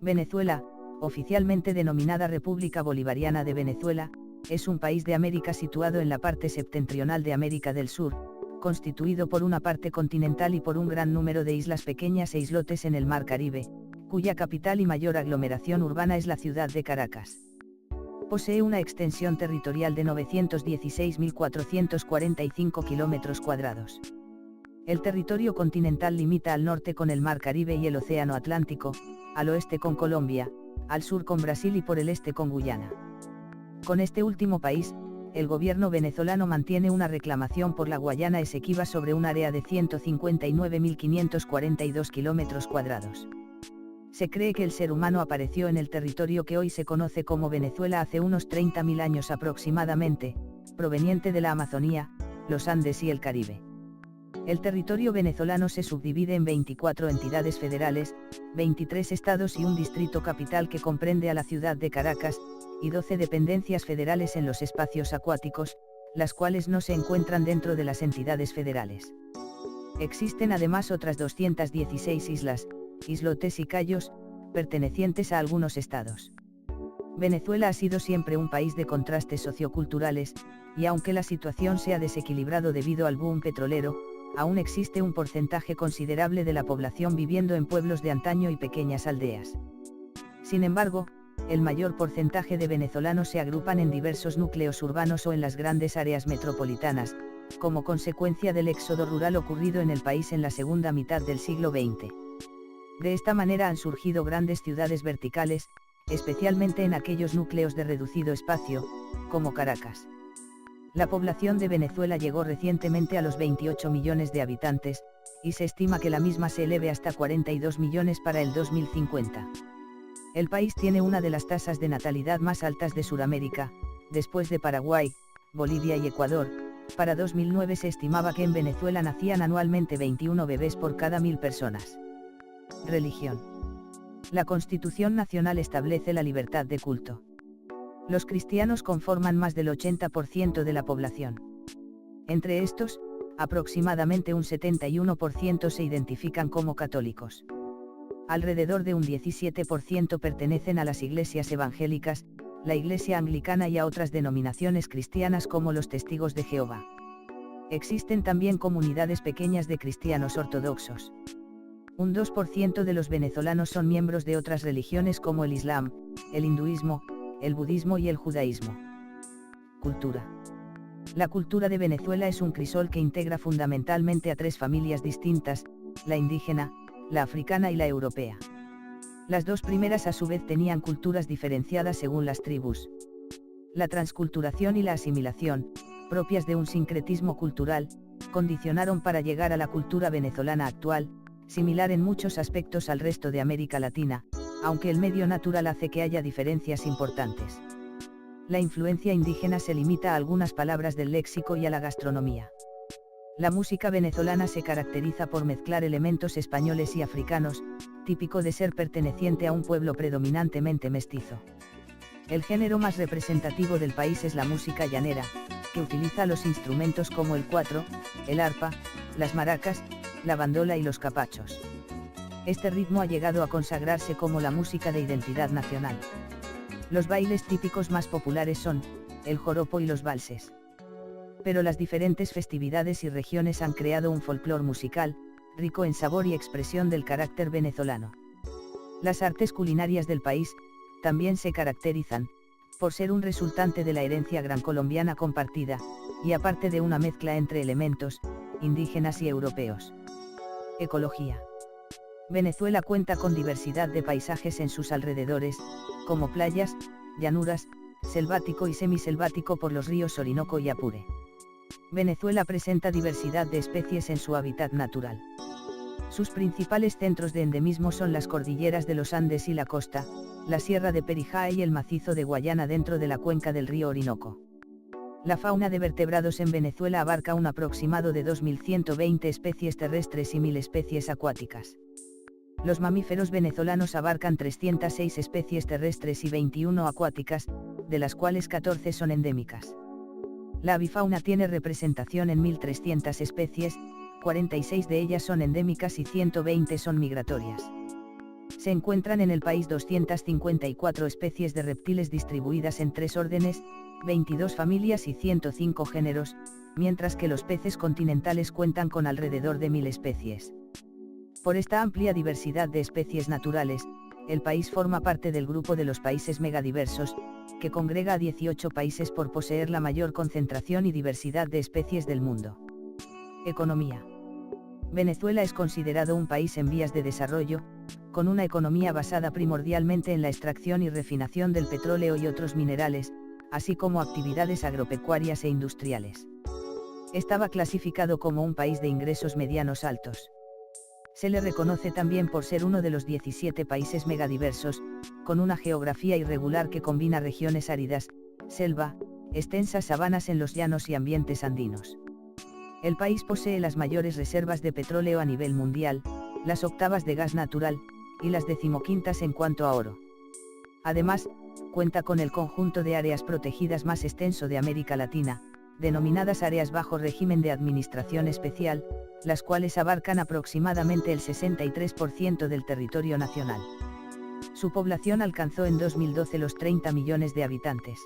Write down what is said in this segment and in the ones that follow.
Venezuela, oficialmente denominada República Bolivariana de Venezuela, es un país de América situado en la parte septentrional de América del Sur, constituido por una parte continental y por un gran número de islas pequeñas e islotes en el Mar Caribe, cuya capital y mayor aglomeración urbana es la ciudad de Caracas. Posee una extensión territorial de 916.445 kilómetros cuadrados. El territorio continental limita al norte con el Mar Caribe y el Océano Atlántico, al oeste con Colombia, al sur con Brasil y por el este con Guyana. Con este último país, el gobierno venezolano mantiene una reclamación por la Guayana Esequiba sobre un área de 159.542 kilómetros cuadrados. Se cree que el ser humano apareció en el territorio que hoy se conoce como Venezuela hace unos 30.000 años aproximadamente, proveniente de la Amazonía, los Andes y el Caribe. El territorio venezolano se subdivide en 24 entidades federales, 23 estados y un distrito capital que comprende a la ciudad de Caracas, y 12 dependencias federales en los espacios acuáticos, las cuales no se encuentran dentro de las entidades federales. Existen además otras 216 islas, islotes y cayos, pertenecientes a algunos estados. Venezuela ha sido siempre un país de contrastes socioculturales, y aunque la situación se ha desequilibrado debido al boom petrolero, aún existe un porcentaje considerable de la población viviendo en pueblos de antaño y pequeñas aldeas. Sin embargo, el mayor porcentaje de venezolanos se agrupan en diversos núcleos urbanos o en las grandes áreas metropolitanas, como consecuencia del éxodo rural ocurrido en el país en la segunda mitad del siglo XX. De esta manera han surgido grandes ciudades verticales, especialmente en aquellos núcleos de reducido espacio, como Caracas. La población de Venezuela llegó recientemente a los 28 millones de habitantes, y se estima que la misma se eleve hasta 42 millones para el 2050. El país tiene una de las tasas de natalidad más altas de Sudamérica, después de Paraguay, Bolivia y Ecuador. Para 2009 se estimaba que en Venezuela nacían anualmente 21 bebés por cada 1000 personas. Religión. La Constitución Nacional establece la libertad de culto. Los cristianos conforman más del 80% de la población. Entre estos, aproximadamente un 71% se identifican como católicos. Alrededor de un 17% pertenecen a las iglesias evangélicas, la Iglesia Anglicana y a otras denominaciones cristianas como los Testigos de Jehová. Existen también comunidades pequeñas de cristianos ortodoxos. Un 2% de los venezolanos son miembros de otras religiones como el Islam, el hinduismo, el budismo y el judaísmo. Cultura. La cultura de Venezuela es un crisol que integra fundamentalmente a tres familias distintas, la indígena, la africana y la europea. Las dos primeras a su vez tenían culturas diferenciadas según las tribus. La transculturación y la asimilación, propias de un sincretismo cultural, condicionaron para llegar a la cultura venezolana actual, similar en muchos aspectos al resto de América Latina, aunque el medio natural hace que haya diferencias importantes. La influencia indígena se limita a algunas palabras del léxico y a la gastronomía. La música venezolana se caracteriza por mezclar elementos españoles y africanos, típico de ser perteneciente a un pueblo predominantemente mestizo. El género más representativo del país es la música llanera, que utiliza los instrumentos como el cuatro, el arpa, las maracas, la bandola y los capachos. Este ritmo ha llegado a consagrarse como la música de identidad nacional. Los bailes típicos más populares son el joropo y los valses. Pero las diferentes festividades y regiones han creado un folclore musical, rico en sabor y expresión del carácter venezolano. Las artes culinarias del país, también se caracterizan, por ser un resultante de la herencia gran colombiana compartida, y aparte de una mezcla entre elementos, indígenas y europeos. Ecología. Venezuela cuenta con diversidad de paisajes en sus alrededores, como playas, llanuras, selvático y semiselvático por los ríos Orinoco y Apure. Venezuela presenta diversidad de especies en su hábitat natural. Sus principales centros de endemismo son las cordilleras de los Andes y la costa, la Sierra de Perijá y el macizo de Guayana dentro de la cuenca del río Orinoco. La fauna de vertebrados en Venezuela abarca un aproximado de 2.120 especies terrestres y 1.000 especies acuáticas. Los mamíferos venezolanos abarcan 306 especies terrestres y 21 acuáticas, de las cuales 14 son endémicas. La avifauna tiene representación en 1.300 especies, 46 de ellas son endémicas y 120 son migratorias. Se encuentran en el país 254 especies de reptiles distribuidas en 3 órdenes, 22 familias y 105 géneros, mientras que los peces continentales cuentan con alrededor de 1000 especies. Por esta amplia diversidad de especies naturales, el país forma parte del grupo de los países megadiversos, que congrega a 18 países por poseer la mayor concentración y diversidad de especies del mundo. Economía. Venezuela es considerado un país en vías de desarrollo, con una economía basada primordialmente en la extracción y refinación del petróleo y otros minerales, así como actividades agropecuarias e industriales. Estaba clasificado como un país de ingresos medianos altos. Se le reconoce también por ser uno de los 17 países megadiversos, con una geografía irregular que combina regiones áridas, selva, extensas sabanas en los llanos y ambientes andinos. El país posee las mayores reservas de petróleo a nivel mundial, las octavas de gas natural, y las 15ª en cuanto a oro. Además, cuenta con el conjunto de áreas protegidas más extenso de América Latina, denominadas áreas bajo régimen de administración especial, las cuales abarcan aproximadamente el 63% del territorio nacional. Su población alcanzó en 2012 los 30 millones de habitantes.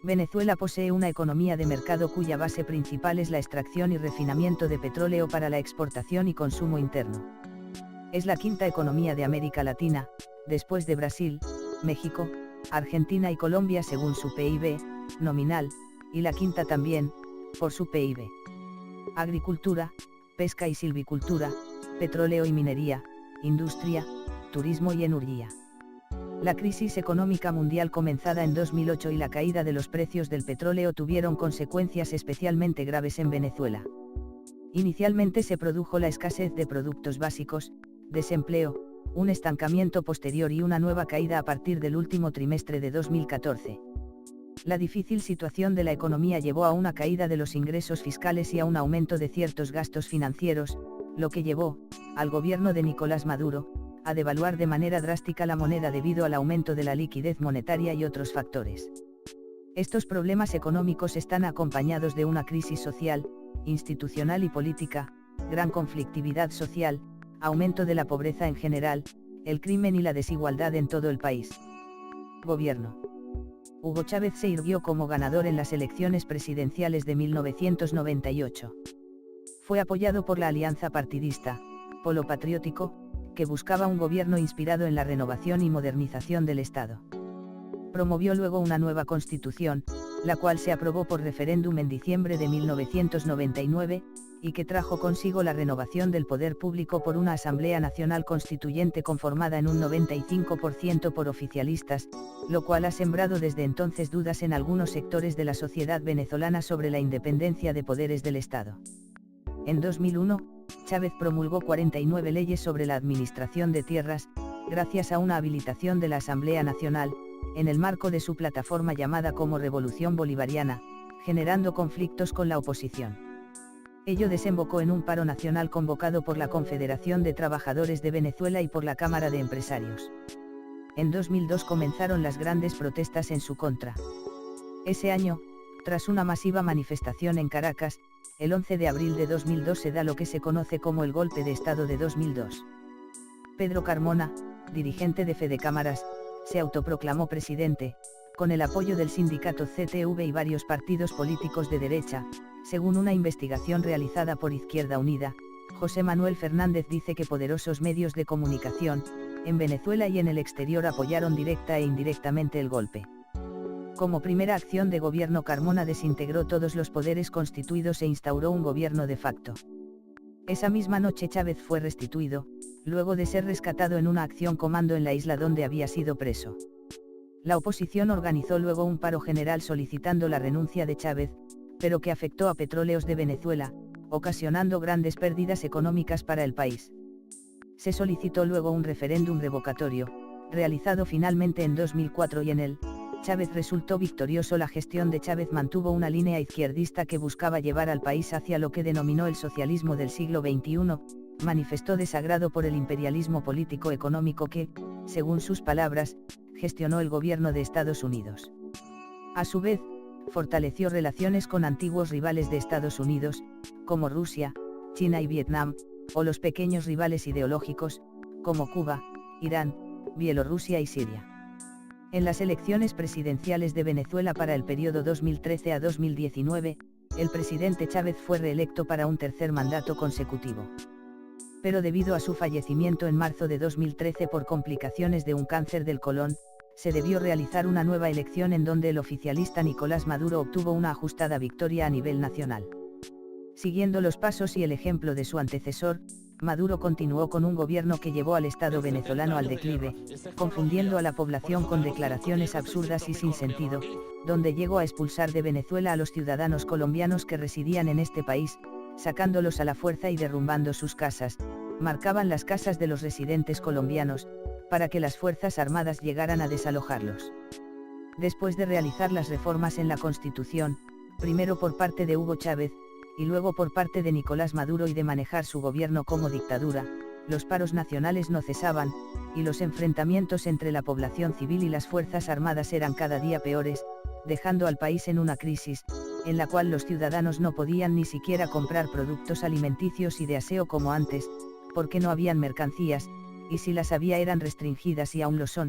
Venezuela posee una economía de mercado cuya base principal es la extracción y refinamiento de petróleo para la exportación y consumo interno. Es la quinta economía de América Latina, después de Brasil, México, Argentina y Colombia según su PIB nominal, y la quinta también, por su PIB. Agricultura, pesca y silvicultura, petróleo y minería, industria, turismo y energía. La crisis económica mundial comenzada en 2008 y la caída de los precios del petróleo tuvieron consecuencias especialmente graves en Venezuela. Inicialmente se produjo la escasez de productos básicos, desempleo, un estancamiento posterior y una nueva caída a partir del último trimestre de 2014. La difícil situación de la economía llevó a una caída de los ingresos fiscales y a un aumento de ciertos gastos financieros, lo que llevó, al gobierno de Nicolás Maduro, a devaluar de manera drástica la moneda debido al aumento de la liquidez monetaria y otros factores. Estos problemas económicos están acompañados de una crisis social, institucional y política, gran conflictividad social, aumento de la pobreza en general, el crimen y la desigualdad en todo el país. Gobierno. Hugo Chávez se irguió como ganador en las elecciones presidenciales de 1998. Fue apoyado por la alianza partidista, Polo Patriótico, que buscaba un gobierno inspirado en la renovación y modernización del Estado. Promovió luego una nueva constitución, la cual se aprobó por referéndum en diciembre de 1999, y que trajo consigo la renovación del poder público por una Asamblea Nacional Constituyente conformada en un 95% por oficialistas, lo cual ha sembrado desde entonces dudas en algunos sectores de la sociedad venezolana sobre la independencia de poderes del Estado. En 2001, Chávez promulgó 49 leyes sobre la administración de tierras, gracias a una habilitación de la Asamblea Nacional, en el marco de su plataforma llamada como Revolución Bolivariana, generando conflictos con la oposición. Ello desembocó en un paro nacional convocado por la Confederación de Trabajadores de Venezuela y por la Cámara de Empresarios. En 2002 comenzaron las grandes protestas en su contra. Ese año, tras una masiva manifestación en Caracas, el 11 de abril de 2002 se da lo que se conoce como el golpe de Estado de 2002. Pedro Carmona, dirigente de Fedecámaras, se autoproclamó presidente, con el apoyo del sindicato CTV y varios partidos políticos de derecha. Según una investigación realizada por Izquierda Unida, José Manuel Fernández dice que poderosos medios de comunicación, en Venezuela y en el exterior apoyaron directa e indirectamente el golpe. Como primera acción de gobierno, Carmona desintegró todos los poderes constituidos e instauró un gobierno de facto. Esa misma noche Chávez fue restituido, luego de ser rescatado en una acción comando en la isla donde había sido preso. La oposición organizó luego un paro general solicitando la renuncia de Chávez, pero que afectó a Petróleos de Venezuela, ocasionando grandes pérdidas económicas para el país. Se solicitó luego un referéndum revocatorio, realizado finalmente en 2004 y en él, Chávez resultó victorioso. La gestión de Chávez mantuvo una línea izquierdista que buscaba llevar al país hacia lo que denominó el socialismo del siglo XXI, manifestó desagrado por el imperialismo político-económico que, según sus palabras, gestionó el gobierno de Estados Unidos. A su vez, fortaleció relaciones con antiguos rivales de Estados Unidos, como Rusia, China y Vietnam, o los pequeños rivales ideológicos, como Cuba, Irán, Bielorrusia y Siria. En las elecciones presidenciales de Venezuela para el periodo 2013 a 2019, el presidente Chávez fue reelecto para un tercer mandato consecutivo. Pero debido a su fallecimiento en marzo de 2013 por complicaciones de un cáncer del colon, se debió realizar una nueva elección en donde el oficialista Nicolás Maduro obtuvo una ajustada victoria a nivel nacional. Siguiendo los pasos y el ejemplo de su antecesor, Maduro continuó con un gobierno que llevó al Estado venezolano al declive, confundiendo a la población con declaraciones absurdas y sin sentido, donde llegó a expulsar de Venezuela a los ciudadanos colombianos que residían en este país, sacándolos a la fuerza y derrumbando sus casas, marcaban las casas de los residentes colombianos, para que las Fuerzas Armadas llegaran a desalojarlos. Después de realizar las reformas en la Constitución, primero por parte de Hugo Chávez, y luego por parte de Nicolás Maduro y de manejar su gobierno como dictadura, los paros nacionales no cesaban, y los enfrentamientos entre la población civil y las Fuerzas Armadas eran cada día peores, dejando al país en una crisis, en la cual los ciudadanos no podían ni siquiera comprar productos alimenticios y de aseo como antes, porque no habían mercancías, y si las había eran restringidas y aún lo son.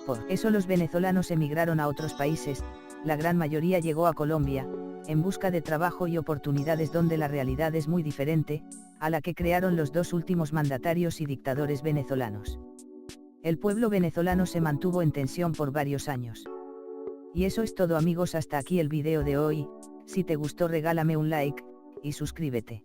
Por eso los venezolanos emigraron a otros países, la gran mayoría llegó a Colombia, en busca de trabajo y oportunidades donde la realidad es muy diferente, a la que crearon los dos últimos mandatarios y dictadores venezolanos. El pueblo venezolano se mantuvo en tensión por varios años. Y eso es todo amigos, hasta aquí el vídeo de hoy. Si te gustó regálame un like, y suscríbete.